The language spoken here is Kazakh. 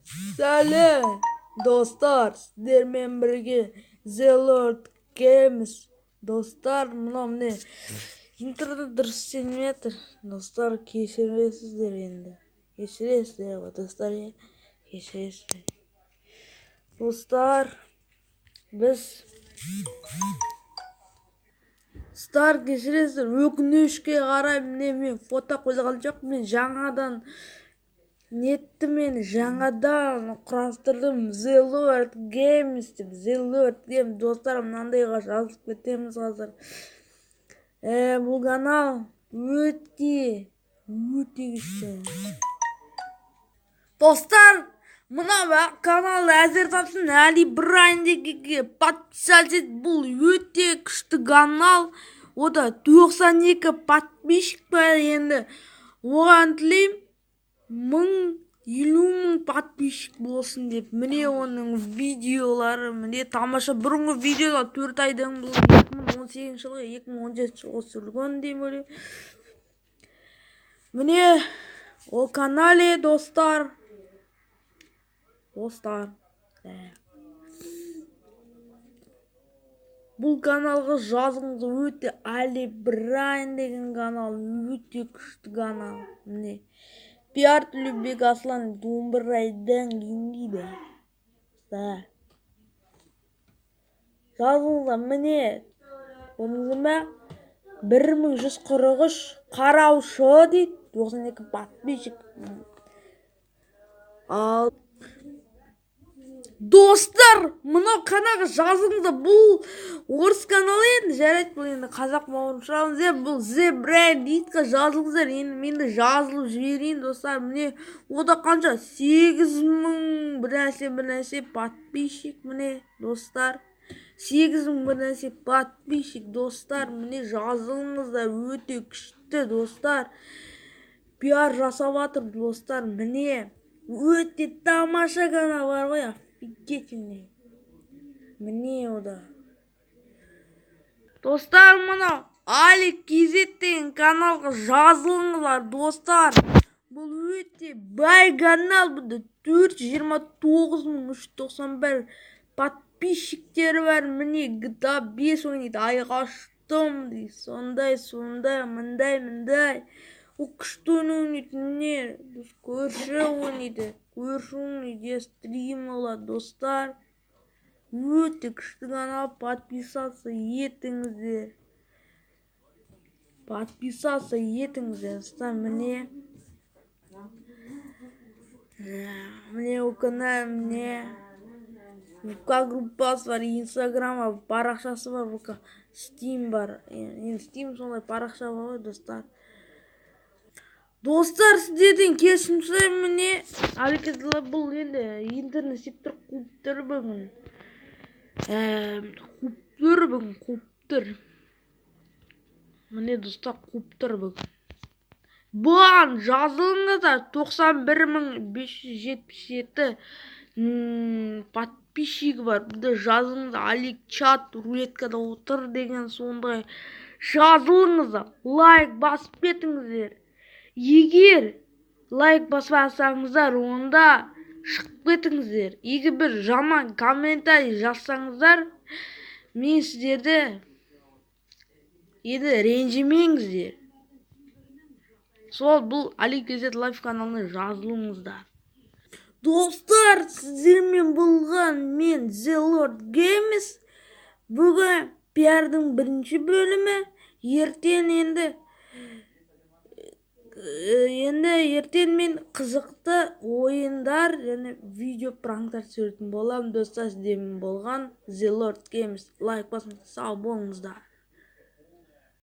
Сәлем, достар, сіздермен бірге The Lord Games. Достар, міне интернет дұрыс істемей жатыр. Достар, кешіресіздер енді. Кешіресіздер ғой, достар, кешіресіздер. Достар, кешіресіздер, өкінішке қарай мен фото қойған жоқ. Мен жаңадан жаңадан құрастырдым The Lord Games деп. The Lord Games. Достар, мынандайға жазып кетеміз қазір. Бұл канал өте күшті. Достар, мына каналды әзір тапсын Али Брайндеге подписать. Бұл өте күшті канал. Ода 92 подписчик бар енді. Оған тілейм 1050 подписчик болсын деп. Міне оның видеолары, міне тамаша. Бұрынғы видеолар 4 айдан бұл 2018 жылы, 2017 жылы түсірілген дейм өлі. Міне ол канале, достар. Бұл каналға жазыңыз, өте Али Брайн деген канал, өте күшті канал. Міне пиар Төлеубек Аслан 11 айдан кейін дейді. Жазыңызға, міне оныңызыма 1143 қараушы дейді, 92 подписчик. Ал достар, мұна каналға жазыңызда. Бұл орыс каналы енді, жарайды, бұл енді қазақ мауын шығамыз. Бұл The Brand дейтіға жазыңыздар. Енді менді жазылып жіберейін, достар. Міне ода қанша 8000 бірнәрсе подписчик. Міне достар, 8000 бірнәрсе подписчик. Достар, міне жазылыңыздар, өте күшті, достар. Пиар жасап атыр, достар. Міне өте тамаша канал бар ғой, офигительный. Міне ода. Достар, мұна Али KZ деген каналға жазылыңыздар, достар. Бұл өте бай канал, бұнда 429.391 подписчиктері бар. Міне GTA 5 ойнайды, айға ұштым дейді. Сондай, мындай. Ол күшті ойнайды, міне көрші ойнайды, стрим олады, достар. Өте күшті канал, подписаться етіңіздер. Достар, міне ол канал, міне ВК группасы бар, Инстаграм бар, парақшасы бар, ВК Steam бар. Енді Steam сондай парақша бар, достар. Достар, сіздерден кешірім сұраймын. Міне әрекетлер бұл енді интернет сектор кубтыр бүгін. Міне достар, кубтыр бүгін. Бұған жазылыңыздар, 91577 подписчик бар. Бұда жазыңыздар, Алик чат рулеткада отыр деген сондай. Жазылыңыздар, лайк басып кетіңіздер. Егер лайк баспасаңыздар, онда шығып кетіңіздер. Егер бір жаман комментарий жазсаңыздар, мен сіздерді ренжімеңіздер. Сол бұл Али KZ лайф каналына жазылыңыздар. Достар, сіздермен болған мен The Lord Games. Бүгін пиардың бірінші бөлімі. Ертең мен қызықты ойындар және видео пранктар түсіретін боламын. Достар, сіздермен болған The Lord Games. Лайк басыңыздар, сау болыңыздар.